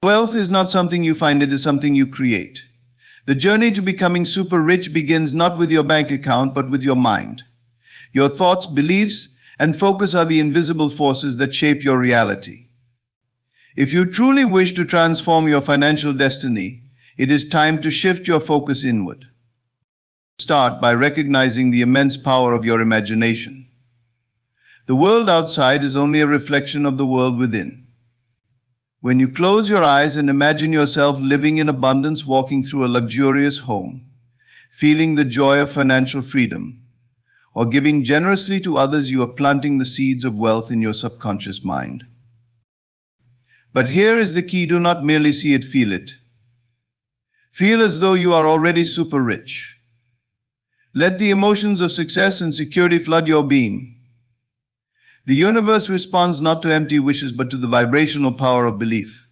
Wealth is not something you find, it is something you create. The journey to becoming super rich begins not with your bank account, but with your mind. Your thoughts, beliefs, and focus are the invisible forces that shape your reality. If you truly wish to transform your financial destiny, it is time to shift your focus inward. Start by recognizing the immense power of your imagination. The world outside is only a reflection of the world within. When you close your eyes and imagine yourself living in abundance, walking through a luxurious home, feeling the joy of financial freedom, or giving generously to others, you are planting the seeds of wealth in your subconscious mind. But here is the key: do not merely see it, feel it. Feel as though you are already super rich. Let the emotions of success and security flood your being. The universe responds not to empty wishes, but to the vibrational power of belief.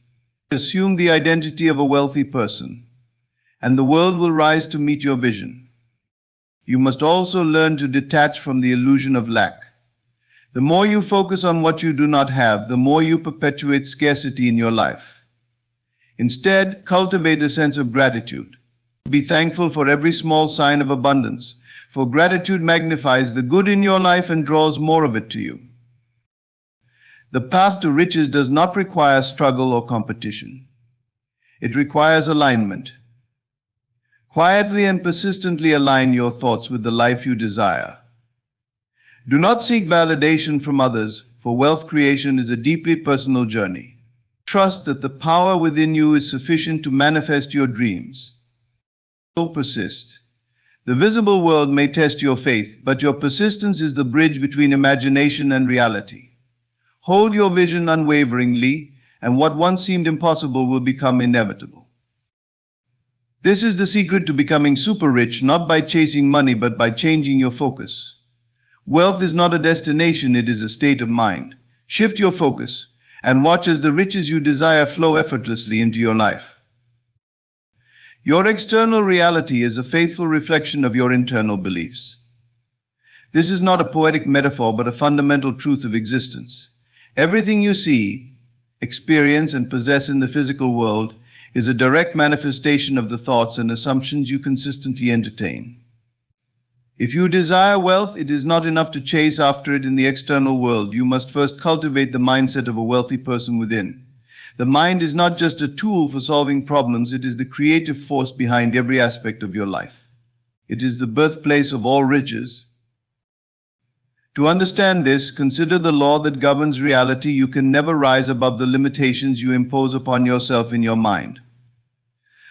Assume the identity of a wealthy person, and the world will rise to meet your vision. You must also learn to detach from the illusion of lack. The more you focus on what you do not have, the more you perpetuate scarcity in your life. Instead, cultivate a sense of gratitude. Be thankful for every small sign of abundance, for gratitude magnifies the good in your life and draws more of it to you. The path to riches does not require struggle or competition. It requires alignment. Quietly and persistently align your thoughts with the life you desire. Do not seek validation from others, for wealth creation is a deeply personal journey. Trust that the power within you is sufficient to manifest your dreams. So persist. The visible world may test your faith, but your persistence is the bridge between imagination and reality. Hold your vision unwaveringly, and what once seemed impossible will become inevitable. This is the secret to becoming super rich, not by chasing money, but by changing your focus. Wealth is not a destination, it is a state of mind. Shift your focus, and watch as the riches you desire flow effortlessly into your life. Your external reality is a faithful reflection of your internal beliefs. This is not a poetic metaphor, but a fundamental truth of existence. Everything you see, experience, and possess in the physical world is a direct manifestation of the thoughts and assumptions you consistently entertain. If you desire wealth, it is not enough to chase after it in the external world. You must first cultivate the mindset of a wealthy person within. The mind is not just a tool for solving problems, it is the creative force behind every aspect of your life. It is the birthplace of all riches. To understand this, consider the law that governs reality. You can never rise above the limitations you impose upon yourself in your mind.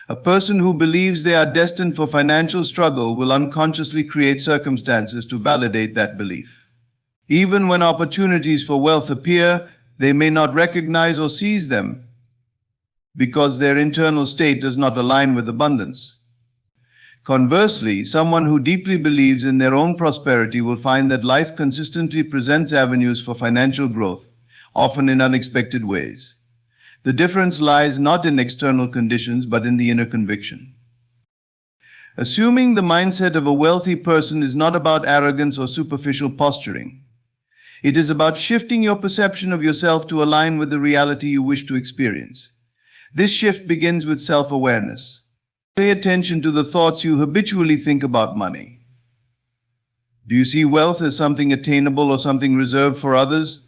A person who believes they are destined for financial struggle will unconsciously create circumstances to validate that belief. Even when opportunities for wealth appear, they may not recognize or seize them because their internal state does not align with abundance. Conversely, someone who deeply believes in their own prosperity will find that life consistently presents avenues for financial growth, often in unexpected ways. The difference lies not in external conditions, but in the inner conviction. Assuming the mindset of a wealthy person is not about arrogance or superficial posturing. It is about shifting your perception of yourself to align with the reality you wish to experience. This shift begins with self-awareness. Pay attention to the thoughts you habitually think about money. Do you see wealth as something attainable or something reserved for others?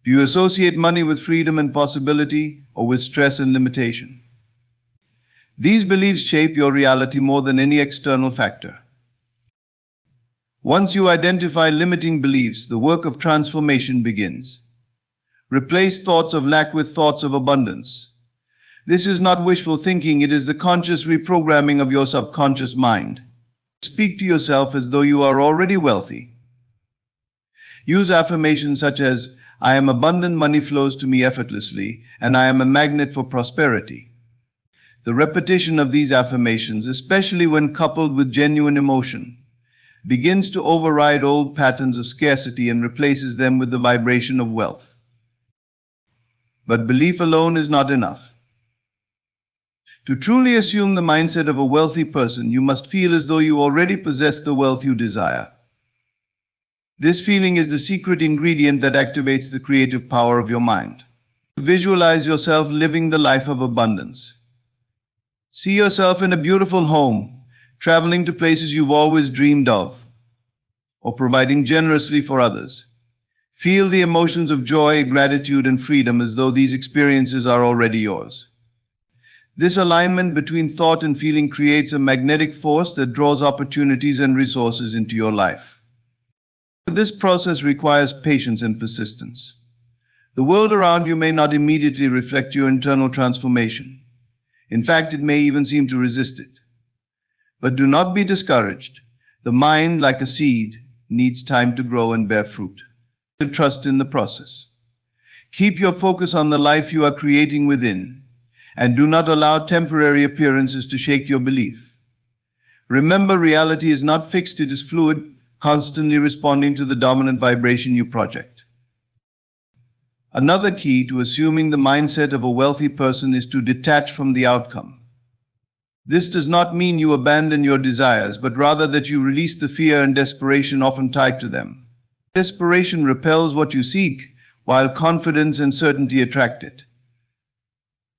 Do you associate money with freedom and possibility, or with stress and limitation? These beliefs shape your reality more than any external factor. Once you identify limiting beliefs, the work of transformation begins. Replace thoughts of lack with thoughts of abundance. This is not wishful thinking, it is the conscious reprogramming of your subconscious mind. Speak to yourself as though you are already wealthy. Use affirmations such as, "I am abundant, money flows to me effortlessly, and I am a magnet for prosperity." The repetition of these affirmations, especially when coupled with genuine emotion, begins to override old patterns of scarcity and replaces them with the vibration of wealth. But belief alone is not enough. To truly assume the mindset of a wealthy person, you must feel as though you already possess the wealth you desire. This feeling is the secret ingredient that activates the creative power of your mind. Visualize yourself living the life of abundance. See yourself in a beautiful home, traveling to places you've always dreamed of, or providing generously for others. Feel the emotions of joy, gratitude, and freedom as though these experiences are already yours. This alignment between thought and feeling creates a magnetic force that draws opportunities and resources into your life. This process requires patience and persistence. The world around you may not immediately reflect your internal transformation. In fact, it may even seem to resist it. But do not be discouraged. The mind, like a seed, needs time to grow and bear fruit. Trust in the process. Keep your focus on the life you are creating within, and do not allow temporary appearances to shake your belief. Remember, reality is not fixed, it is fluid, constantly responding to the dominant vibration you project. Another key to assuming the mindset of a wealthy person is to detach from the outcome. This does not mean you abandon your desires, but rather that you release the fear and desperation often tied to them. Desperation repels what you seek, while confidence and certainty attract it.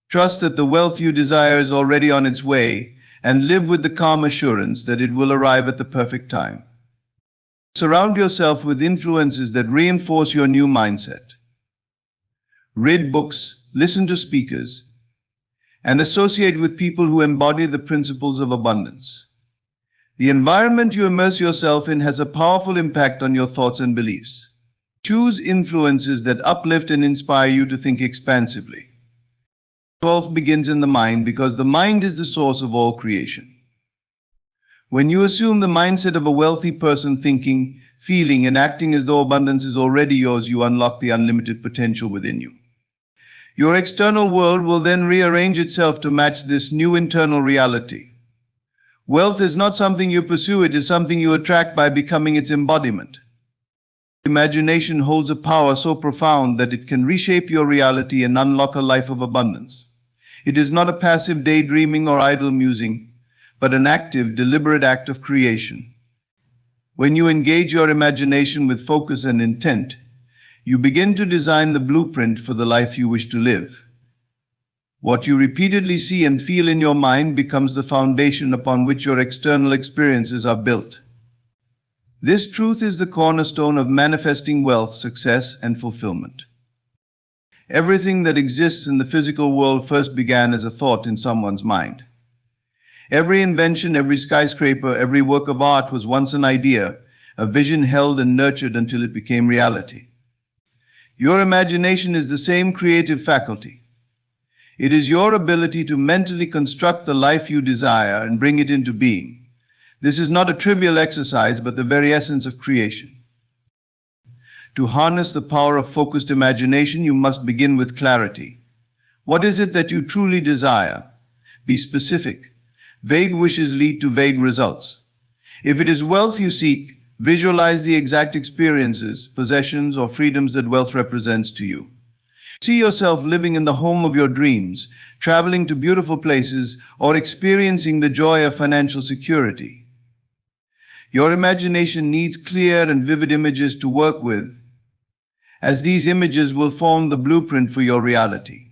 Trust that the wealth you desire is already on its way, and live with the calm assurance that it will arrive at the perfect time. Surround yourself with influences that reinforce your new mindset. Read books, listen to speakers, and associate with people who embody the principles of abundance. The environment you immerse yourself in has a powerful impact on your thoughts and beliefs. Choose influences that uplift and inspire you to think expansively. Wealth begins in the mind because the mind is the source of all creation. When you assume the mindset of a wealthy person, thinking, feeling, and acting as though abundance is already yours, you unlock the unlimited potential within you. Your external world will then rearrange itself to match this new internal reality. Wealth is not something you pursue, it is something you attract by becoming its embodiment. Imagination holds a power so profound that it can reshape your reality and unlock a life of abundance. It is not a passive daydreaming or idle musing, but an active, deliberate act of creation. When you engage your imagination with focus and intent, you begin to design the blueprint for the life you wish to live. What you repeatedly see and feel in your mind becomes the foundation upon which your external experiences are built. This truth is the cornerstone of manifesting wealth, success, and fulfillment. Everything that exists in the physical world first began as a thought in someone's mind. Every invention, every skyscraper, every work of art was once an idea, a vision held and nurtured until it became reality. Your imagination is the same creative faculty. It is your ability to mentally construct the life you desire and bring it into being. This is not a trivial exercise, but the very essence of creation. To harness the power of focused imagination, you must begin with clarity. What is it that you truly desire? Be specific. Vague wishes lead to vague results. If it is wealth you seek, visualize the exact experiences, possessions, or freedoms that wealth represents to you. See yourself living in the home of your dreams, traveling to beautiful places, or experiencing the joy of financial security. Your imagination needs clear and vivid images to work with, as these images will form the blueprint for your reality.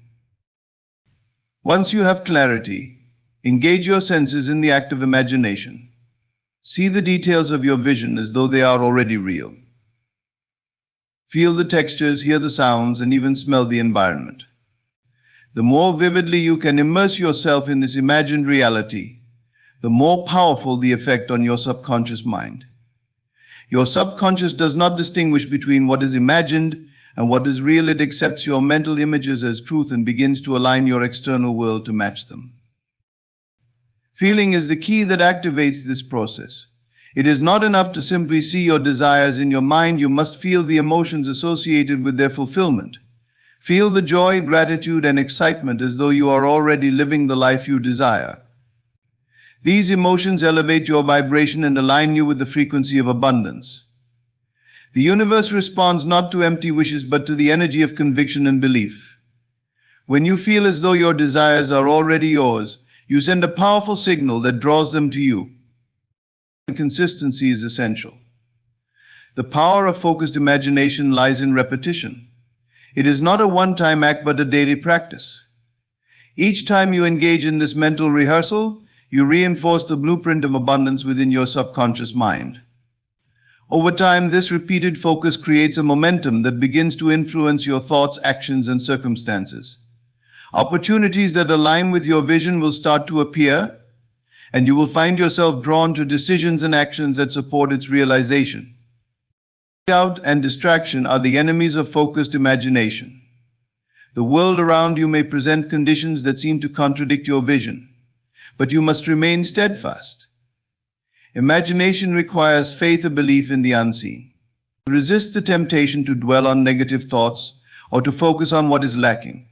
Once you have clarity, engage your senses in the act of imagination. See the details of your vision as though they are already real. Feel the textures, hear the sounds, and even smell the environment. The more vividly you can immerse yourself in this imagined reality, the more powerful the effect on your subconscious mind. Your subconscious does not distinguish between what is imagined and what is real. It accepts your mental images as truth and begins to align your external world to match them. Feeling is the key that activates this process. It is not enough to simply see your desires in your mind, you must feel the emotions associated with their fulfillment. Feel the joy, gratitude, and excitement as though you are already living the life you desire. These emotions elevate your vibration and align you with the frequency of abundance. The universe responds not to empty wishes but to the energy of conviction and belief. When you feel as though your desires are already yours, you send a powerful signal that draws them to you. Consistency is essential. The power of focused imagination lies in repetition. It is not a one-time act but a daily practice. Each time you engage in this mental rehearsal, you reinforce the blueprint of abundance within your subconscious mind. Over time, this repeated focus creates a momentum that begins to influence your thoughts, actions, and circumstances. Opportunities that align with your vision will start to appear, and you will find yourself drawn to decisions and actions that support its realization. Doubt and distraction are the enemies of focused imagination. The world around you may present conditions that seem to contradict your vision, but you must remain steadfast. Imagination requires faith, a belief in the unseen. Resist the temptation to dwell on negative thoughts or to focus on what is lacking.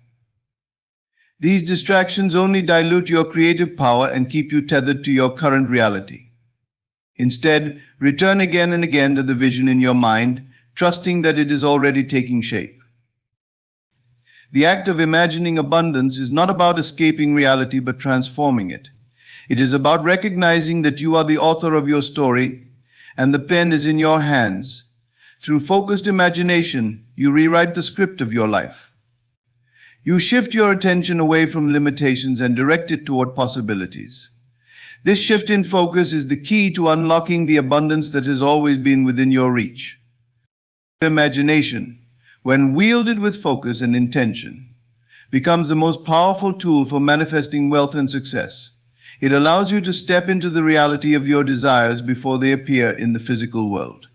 These distractions only dilute your creative power and keep you tethered to your current reality. Instead, return again and again to the vision in your mind, trusting that it is already taking shape. The act of imagining abundance is not about escaping reality but transforming it. It is about recognizing that you are the author of your story and the pen is in your hands. Through focused imagination, you rewrite the script of your life. You shift your attention away from limitations and direct it toward possibilities. This shift in focus is the key to unlocking the abundance that has always been within your reach. Imagination, when wielded with focus and intention, becomes the most powerful tool for manifesting wealth and success. It allows you to step into the reality of your desires before they appear in the physical world.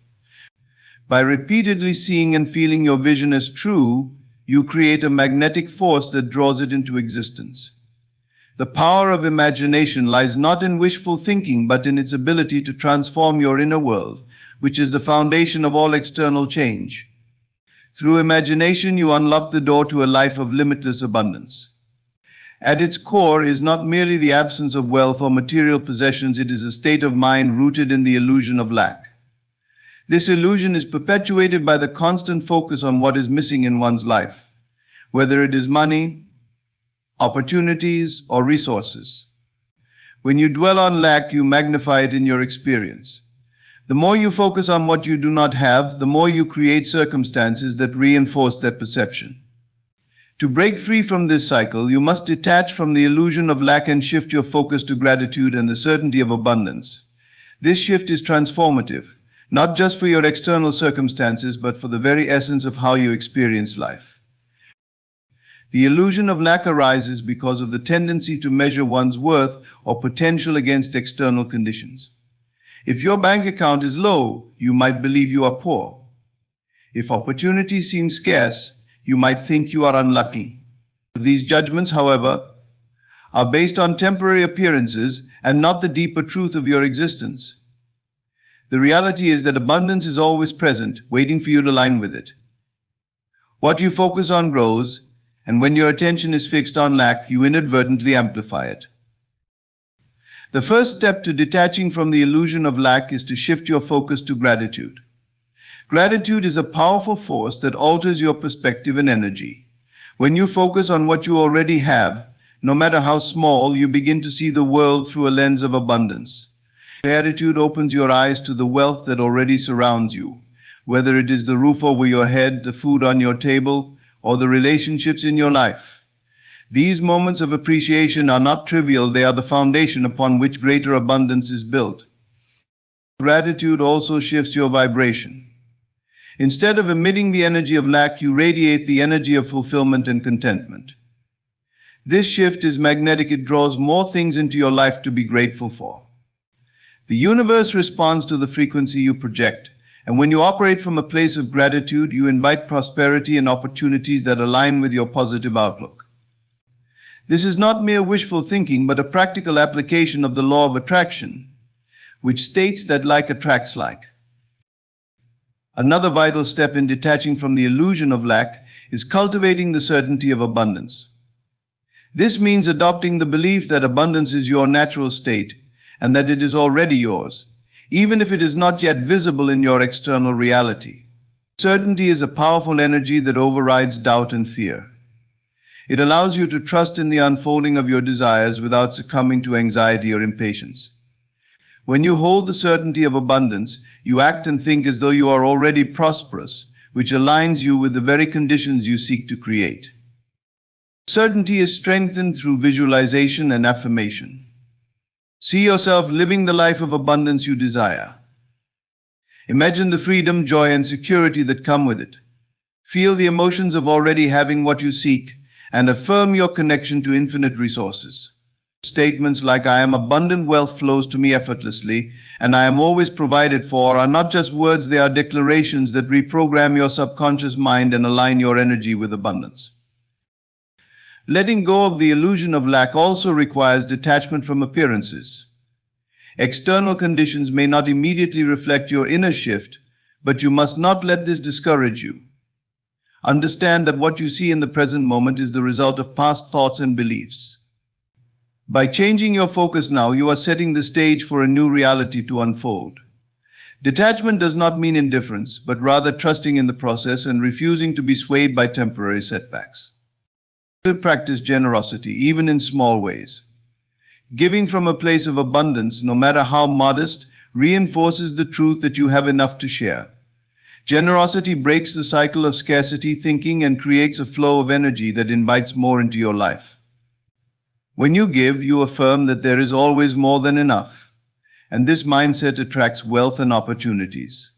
By repeatedly seeing and feeling your vision as true, you create a magnetic force that draws it into existence. The power of imagination lies not in wishful thinking, but in its ability to transform your inner world, which is the foundation of all external change. Through imagination, you unlock the door to a life of limitless abundance. At its core is not merely the absence of wealth or material possessions, it is a state of mind rooted in the illusion of lack. This illusion is perpetuated by the constant focus on what is missing in one's life, whether it is money, opportunities, or resources. When you dwell on lack, you magnify it in your experience. The more you focus on what you do not have, the more you create circumstances that reinforce that perception. To break free from this cycle, you must detach from the illusion of lack and shift your focus to gratitude and the certainty of abundance. This shift is transformative, not just for your external circumstances, but for the very essence of how you experience life. The illusion of lack arises because of the tendency to measure one's worth or potential against external conditions. If your bank account is low, you might believe you are poor. If opportunity seems scarce, you might think you are unlucky. These judgments, however, are based on temporary appearances and not the deeper truth of your existence. The reality is that abundance is always present, waiting for you to align with it. What you focus on grows, and when your attention is fixed on lack, you inadvertently amplify it. The first step to detaching from the illusion of lack is to shift your focus to gratitude. Gratitude is a powerful force that alters your perspective and energy. When you focus on what you already have, no matter how small, you begin to see the world through a lens of abundance. Gratitude opens your eyes to the wealth that already surrounds you, whether it is the roof over your head, the food on your table, or the relationships in your life. These moments of appreciation are not trivial, they are the foundation upon which greater abundance is built. Gratitude also shifts your vibration. Instead of emitting the energy of lack, you radiate the energy of fulfillment and contentment. This shift is magnetic, it draws more things into your life to be grateful for. The universe responds to the frequency you project, and when you operate from a place of gratitude, you invite prosperity and opportunities that align with your positive outlook. This is not mere wishful thinking, but a practical application of the law of attraction, which states that like attracts like. Another vital step in detaching from the illusion of lack is cultivating the certainty of abundance. This means adopting the belief that abundance is your natural state and that it is already yours, even if it is not yet visible in your external reality. Certainty is a powerful energy that overrides doubt and fear. It allows you to trust in the unfolding of your desires without succumbing to anxiety or impatience. When you hold the certainty of abundance, you act and think as though you are already prosperous, which aligns you with the very conditions you seek to create. Certainty is strengthened through visualization and affirmation. See yourself living the life of abundance you desire. Imagine the freedom, joy, and security that come with it. Feel the emotions of already having what you seek, and affirm your connection to infinite resources. Statements like "I am abundant, wealth flows to me effortlessly," and "I am always provided for" are not just words, they are declarations that reprogram your subconscious mind and align your energy with abundance. Letting go of the illusion of lack also requires detachment from appearances. External conditions may not immediately reflect your inner shift, but you must not let this discourage you. Understand that what you see in the present moment is the result of past thoughts and beliefs. By changing your focus now, you are setting the stage for a new reality to unfold. Detachment does not mean indifference, but rather trusting in the process and refusing to be swayed by temporary setbacks. Practice generosity, even in small ways. Giving from a place of abundance, no matter how modest, reinforces the truth that you have enough to share. Generosity breaks the cycle of scarcity thinking and creates a flow of energy that invites more into your life. When you give, you affirm that there is always more than enough, and this mindset attracts wealth and opportunities.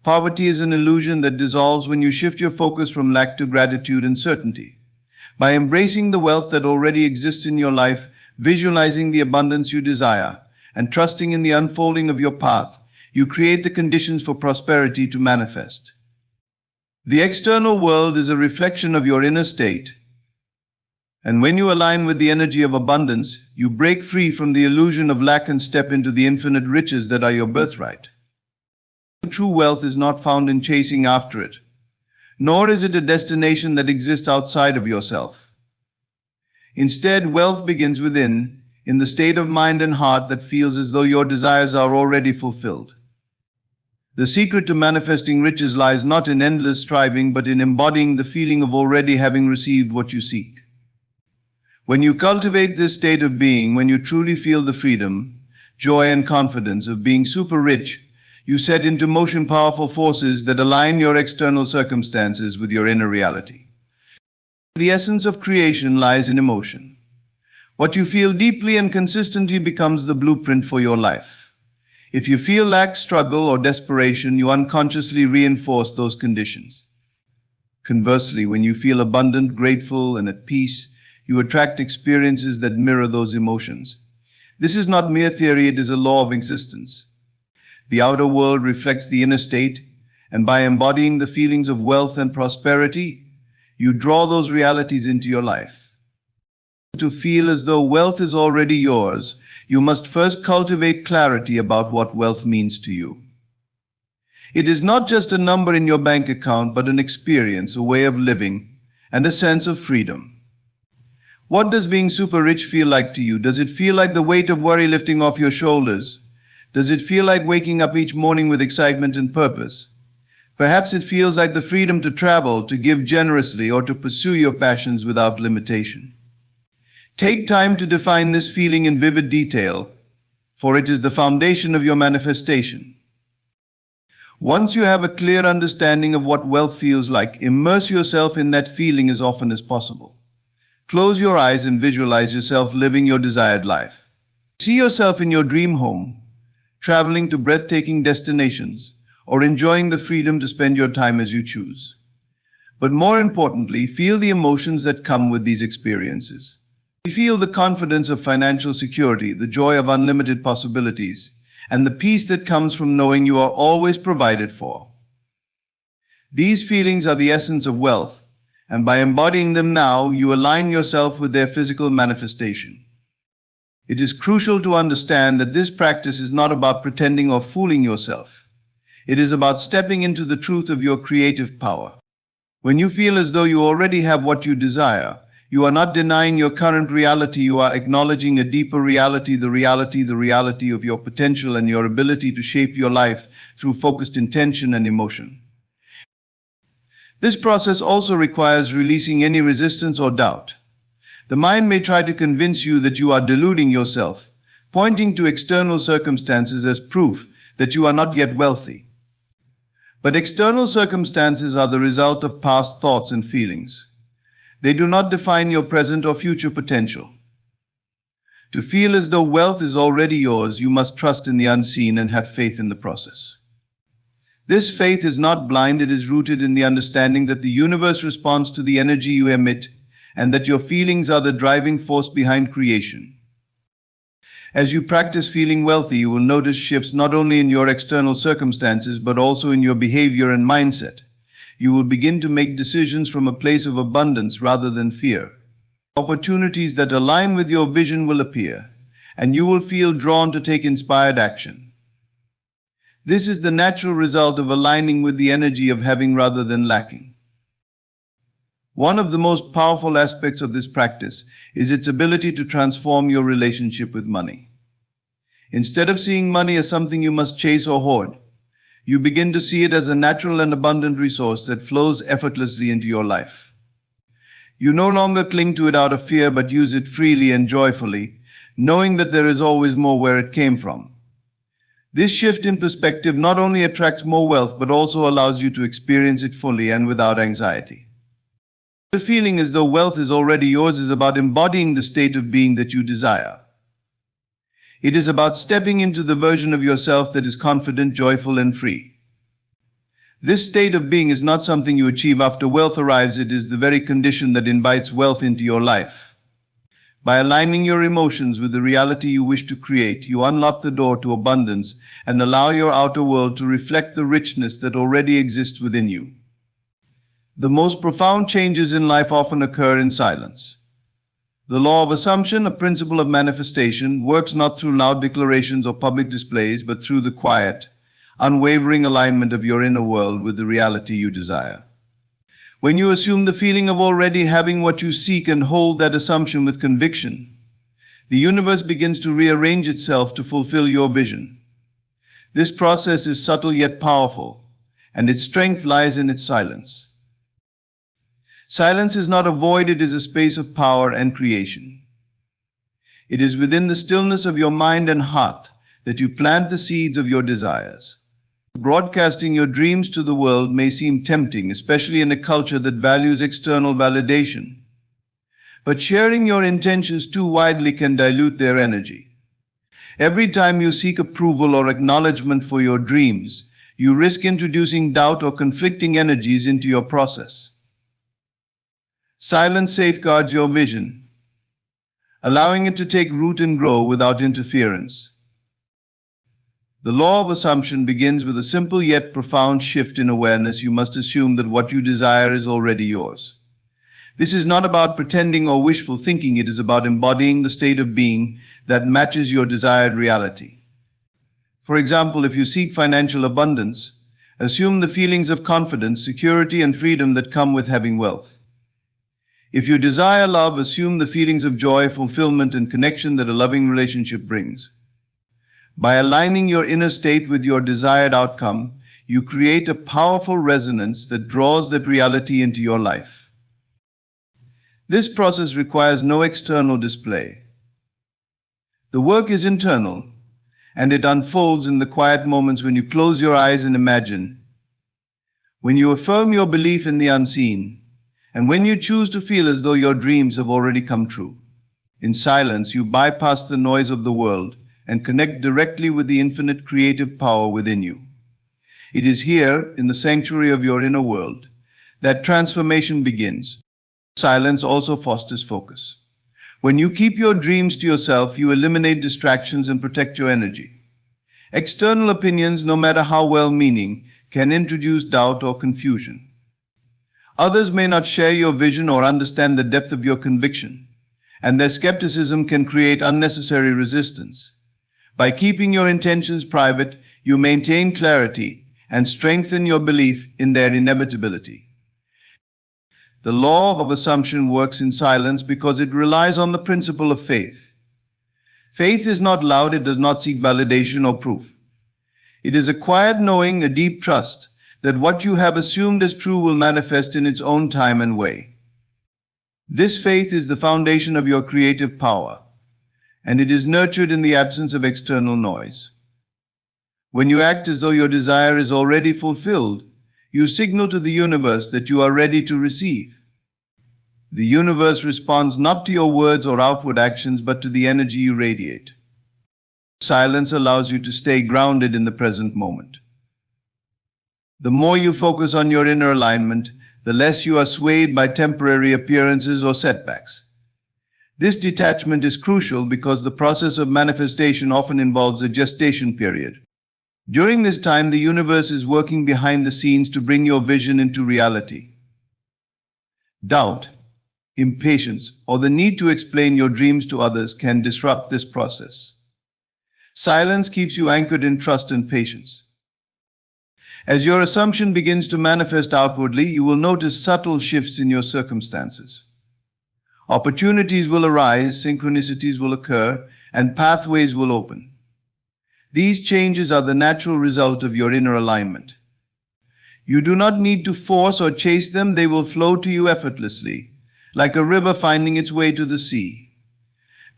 Poverty is an illusion that dissolves when you shift your focus from lack to gratitude and certainty. By embracing the wealth that already exists in your life, visualizing the abundance you desire, and trusting in the unfolding of your path, you create the conditions for prosperity to manifest. The external world is a reflection of your inner state, and when you align with the energy of abundance, you break free from the illusion of lack and step into the infinite riches that are your birthright. True wealth is not found in chasing after it, nor is it a destination that exists outside of yourself. Instead, wealth begins within, in the state of mind and heart that feels as though your desires are already fulfilled. The secret to manifesting riches lies not in endless striving, but in embodying the feeling of already having received what you seek. When you cultivate this state of being, when you truly feel the freedom, joy, and confidence of being super rich, you set into motion powerful forces that align your external circumstances with your inner reality. The essence of creation lies in emotion. What you feel deeply and consistently becomes the blueprint for your life. If you feel lack, struggle, or desperation, you unconsciously reinforce those conditions. Conversely, when you feel abundant, grateful, and at peace, you attract experiences that mirror those emotions. This is not mere theory, it is a law of existence. The outer world reflects the inner state, and by embodying the feelings of wealth and prosperity, you draw those realities into your life. To feel as though wealth is already yours, you must first cultivate clarity about what wealth means to you. It is not just a number in your bank account, but an experience, a way of living, and a sense of freedom. What does being super rich feel like to you? Does it feel like the weight of worry lifting off your shoulders? Does it feel like waking up each morning with excitement and purpose? Perhaps it feels like the freedom to travel, to give generously, or to pursue your passions without limitation. Take time to define this feeling in vivid detail, for it is the foundation of your manifestation. Once you have a clear understanding of what wealth feels like, immerse yourself in that feeling as often as possible. Close your eyes and visualize yourself living your desired life. See yourself in your dream home, traveling to breathtaking destinations, or enjoying the freedom to spend your time as you choose. But more importantly, feel the emotions that come with these experiences. Feel the confidence of financial security, the joy of unlimited possibilities, and the peace that comes from knowing you are always provided for. These feelings are the essence of wealth, and by embodying them now, you align yourself with their physical manifestation. It is crucial to understand that this practice is not about pretending or fooling yourself. It is about stepping into the truth of your creative power. When you feel as though you already have what you desire, you are not denying your current reality, you are acknowledging a deeper reality, the reality of your potential and your ability to shape your life through focused intention and emotion. This process also requires releasing any resistance or doubt. The mind may try to convince you that you are deluding yourself, pointing to external circumstances as proof that you are not yet wealthy. But external circumstances are the result of past thoughts and feelings. They do not define your present or future potential. To feel as though wealth is already yours, you must trust in the unseen and have faith in the process. This faith is not blind, it is rooted in the understanding that the universe responds to the energy you emit and that your feelings are the driving force behind creation. As you practice feeling wealthy, you will notice shifts not only in your external circumstances but also in your behavior and mindset. You will begin to make decisions from a place of abundance rather than fear. Opportunities that align with your vision will appear, and you will feel drawn to take inspired action. This is the natural result of aligning with the energy of having rather than lacking. One of the most powerful aspects of this practice is its ability to transform your relationship with money. Instead of seeing money as something you must chase or hoard, you begin to see it as a natural and abundant resource that flows effortlessly into your life. You no longer cling to it out of fear but use it freely and joyfully, knowing that there is always more where it came from. This shift in perspective not only attracts more wealth but also allows you to experience it fully and without anxiety. The feeling as though wealth is already yours is about embodying the state of being that you desire. It is about stepping into the version of yourself that is confident, joyful, and free. This state of being is not something you achieve after wealth arrives, it is the very condition that invites wealth into your life. By aligning your emotions with the reality you wish to create, you unlock the door to abundance and allow your outer world to reflect the richness that already exists within you. The most profound changes in life often occur in silence. The law of assumption, a principle of manifestation, works not through loud declarations or public displays, but through the quiet, unwavering alignment of your inner world with the reality you desire. When you assume the feeling of already having what you seek and hold that assumption with conviction, the universe begins to rearrange itself to fulfill your vision. This process is subtle yet powerful, and its strength lies in its silence. Silence is not a void, it is a space of power and creation. It is within the stillness of your mind and heart that you plant the seeds of your desires. Broadcasting your dreams to the world may seem tempting, especially in a culture that values external validation. But sharing your intentions too widely can dilute their energy. Every time you seek approval or acknowledgement for your dreams, you risk introducing doubt or conflicting energies into your process. Silence safeguards your vision, allowing it to take root and grow without interference. The law of assumption begins with a simple yet profound shift in awareness. You must assume that what you desire is already yours. This is not about pretending or wishful thinking, it is about embodying the state of being that matches your desired reality. For example, if you seek financial abundance, assume the feelings of confidence, security, and freedom that come with having wealth. If you desire love, assume the feelings of joy, fulfillment, and connection that a loving relationship brings. By aligning your inner state with your desired outcome, you create a powerful resonance that draws that reality into your life. This process requires no external display. The work is internal, and it unfolds in the quiet moments when you close your eyes and imagine, when you affirm your belief in the unseen, and when you choose to feel as though your dreams have already come true. In silence, you bypass the noise of the world and connect directly with the infinite creative power within you. It is here, in the sanctuary of your inner world, that transformation begins. Silence also fosters focus. When you keep your dreams to yourself, you eliminate distractions and protect your energy. External opinions, no matter how well-meaning, can introduce doubt or confusion. Others may not share your vision or understand the depth of your conviction, and their skepticism can create unnecessary resistance. By keeping your intentions private, you maintain clarity and strengthen your belief in their inevitability. The law of assumption works in silence because it relies on the principle of faith. Faith is not loud, it does not seek validation or proof. It is a quiet knowing, a deep trust that what you have assumed as true will manifest in its own time and way. This faith is the foundation of your creative power, and it is nurtured in the absence of external noise. When you act as though your desire is already fulfilled, you signal to the universe that you are ready to receive. The universe responds not to your words or outward actions, but to the energy you radiate. Silence allows you to stay grounded in the present moment. The more you focus on your inner alignment, the less you are swayed by temporary appearances or setbacks. This detachment is crucial because the process of manifestation often involves a gestation period. During this time, the universe is working behind the scenes to bring your vision into reality. Doubt, impatience, or the need to explain your dreams to others can disrupt this process. Silence keeps you anchored in trust and patience. As your assumption begins to manifest outwardly, you will notice subtle shifts in your circumstances. Opportunities will arise, synchronicities will occur, and pathways will open. These changes are the natural result of your inner alignment. You do not need to force or chase them, they will flow to you effortlessly, like a river finding its way to the sea.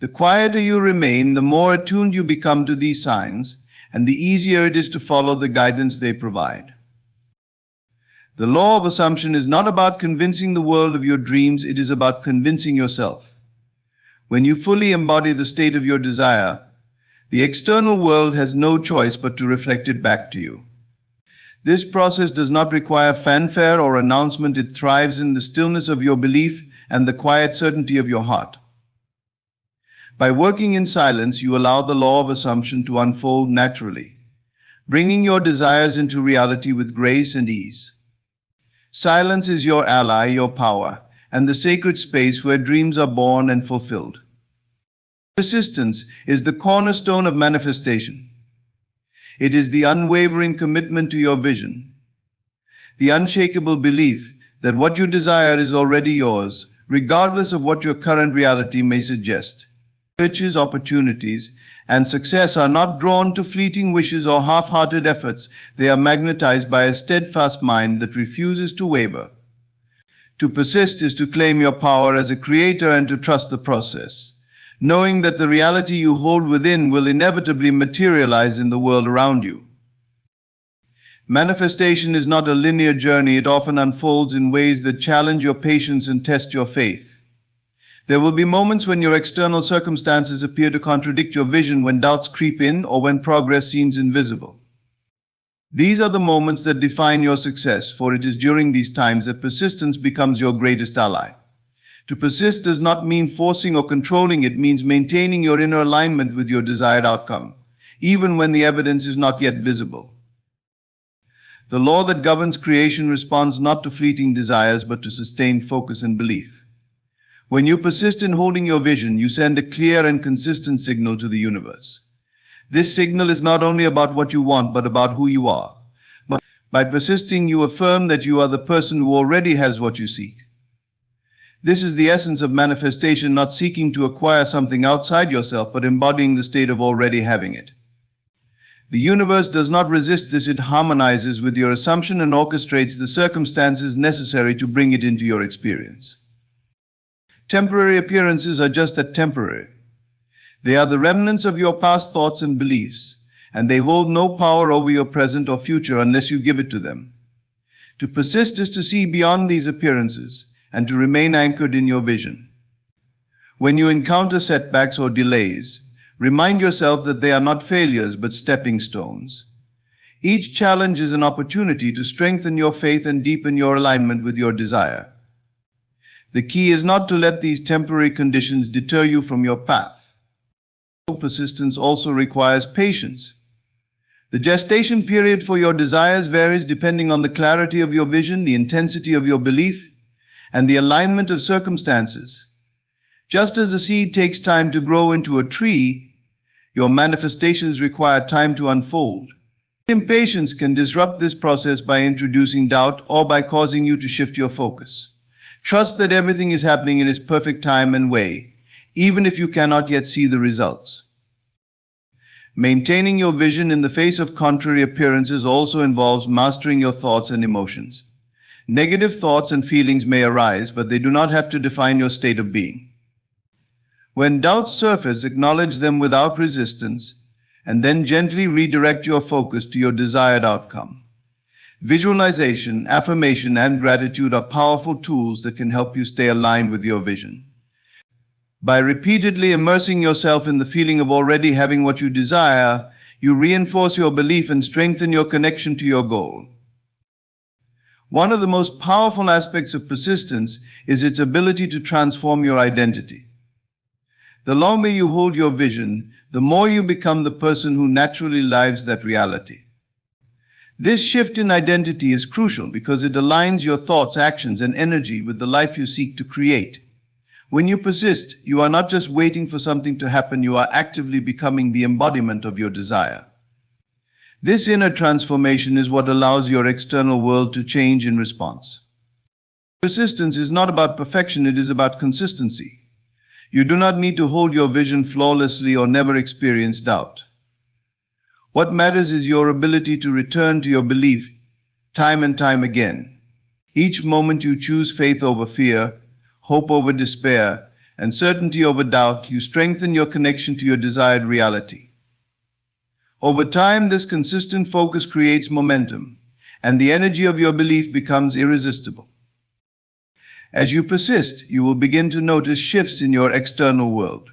The quieter you remain, the more attuned you become to these signs, and the easier it is to follow the guidance they provide. The law of assumption is not about convincing the world of your dreams, it is about convincing yourself. When you fully embody the state of your desire, the external world has no choice but to reflect it back to you. This process does not require fanfare or announcement, it thrives in the stillness of your belief and the quiet certainty of your heart. By working in silence, you allow the law of assumption to unfold naturally, bringing your desires into reality with grace and ease. Silence is your ally, your power, and the sacred space where dreams are born and fulfilled. Persistence is the cornerstone of manifestation. It is the unwavering commitment to your vision, the unshakable belief that what you desire is already yours, regardless of what your current reality may suggest. Riches, opportunities, and success are not drawn to fleeting wishes or half-hearted efforts. They are magnetized by a steadfast mind that refuses to waver. To persist is to claim your power as a creator and to trust the process, knowing that the reality you hold within will inevitably materialize in the world around you. Manifestation is not a linear journey. It often unfolds in ways that challenge your patience and test your faith. There will be moments when your external circumstances appear to contradict your vision, when doubts creep in, or when progress seems invisible. These are the moments that define your success, for it is during these times that persistence becomes your greatest ally. To persist does not mean forcing or controlling, it means maintaining your inner alignment with your desired outcome, even when the evidence is not yet visible. The law that governs creation responds not to fleeting desires, but to sustained focus and belief. When you persist in holding your vision, you send a clear and consistent signal to the universe. This signal is not only about what you want, but about who you are. By persisting, you affirm that you are the person who already has what you seek. This is the essence of manifestation, not seeking to acquire something outside yourself, but embodying the state of already having it. The universe does not resist this, it harmonizes with your assumption and orchestrates the circumstances necessary to bring it into your experience. Temporary appearances are just that, temporary. They are the remnants of your past thoughts and beliefs, and they hold no power over your present or future unless you give it to them. To persist is to see beyond these appearances and to remain anchored in your vision. When you encounter setbacks or delays, remind yourself that they are not failures but stepping stones. Each challenge is an opportunity to strengthen your faith and deepen your alignment with your desire. The key is not to let these temporary conditions deter you from your path. Persistence also requires patience. The gestation period for your desires varies depending on the clarity of your vision, the intensity of your belief, and the alignment of circumstances. Just as a seed takes time to grow into a tree, your manifestations require time to unfold. Impatience can disrupt this process by introducing doubt or by causing you to shift your focus. Trust that everything is happening in its perfect time and way, even if you cannot yet see the results. Maintaining your vision in the face of contrary appearances also involves mastering your thoughts and emotions. Negative thoughts and feelings may arise, but they do not have to define your state of being. When doubts surface, acknowledge them without resistance and then gently redirect your focus to your desired outcome. Visualization, affirmation, and gratitude are powerful tools that can help you stay aligned with your vision. By repeatedly immersing yourself in the feeling of already having what you desire, you reinforce your belief and strengthen your connection to your goal. One of the most powerful aspects of persistence is its ability to transform your identity. The longer you hold your vision, the more you become the person who naturally lives that reality. This shift in identity is crucial because it aligns your thoughts, actions, and energy with the life you seek to create. When you persist, you are not just waiting for something to happen, you are actively becoming the embodiment of your desire. This inner transformation is what allows your external world to change in response. Persistence is not about perfection, it is about consistency. You do not need to hold your vision flawlessly or never experience doubt. What matters is your ability to return to your belief time and time again. Each moment you choose faith over fear, hope over despair, and certainty over doubt, you strengthen your connection to your desired reality. Over time, this consistent focus creates momentum, and the energy of your belief becomes irresistible. As you persist, you will begin to notice shifts in your external world.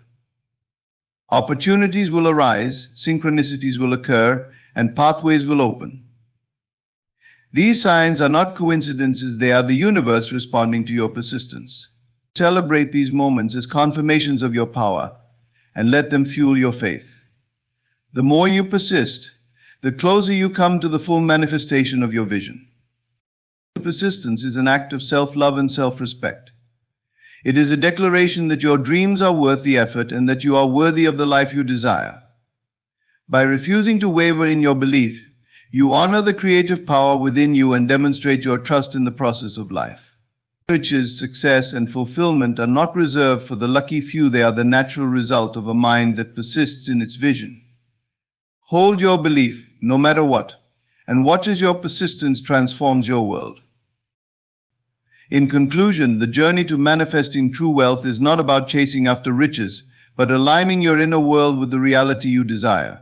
Opportunities will arise, synchronicities will occur, and pathways will open. These signs are not coincidences, they are the universe responding to your persistence. Celebrate these moments as confirmations of your power and let them fuel your faith. The more you persist, the closer you come to the full manifestation of your vision. Persistence is an act of self-love and self-respect. It is a declaration that your dreams are worth the effort and that you are worthy of the life you desire. By refusing to waver in your belief, you honor the creative power within you and demonstrate your trust in the process of life. Riches, success, and fulfillment are not reserved for the lucky few, they are the natural result of a mind that persists in its vision. Hold your belief, no matter what, and watch as your persistence transforms your world. In conclusion, the journey to manifesting true wealth is not about chasing after riches, but aligning your inner world with the reality you desire.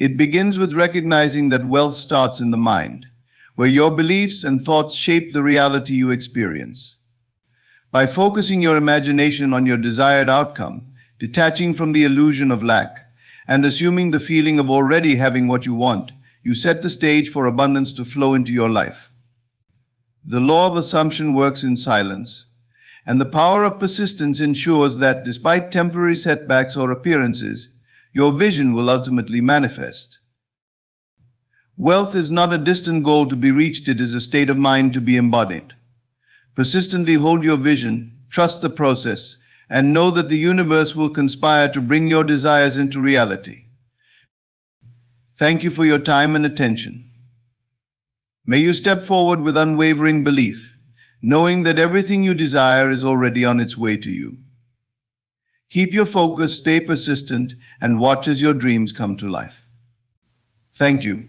It begins with recognizing that wealth starts in the mind, where your beliefs and thoughts shape the reality you experience. By focusing your imagination on your desired outcome, detaching from the illusion of lack, and assuming the feeling of already having what you want, you set the stage for abundance to flow into your life. The law of assumption works in silence, and the power of persistence ensures that, despite temporary setbacks or appearances, your vision will ultimately manifest. Wealth is not a distant goal to be reached, it is a state of mind to be embodied. Persistently hold your vision, trust the process, and know that the universe will conspire to bring your desires into reality. Thank you for your time and attention. May you step forward with unwavering belief, knowing that everything you desire is already on its way to you. Keep your focus, stay persistent, and watch as your dreams come to life. Thank you.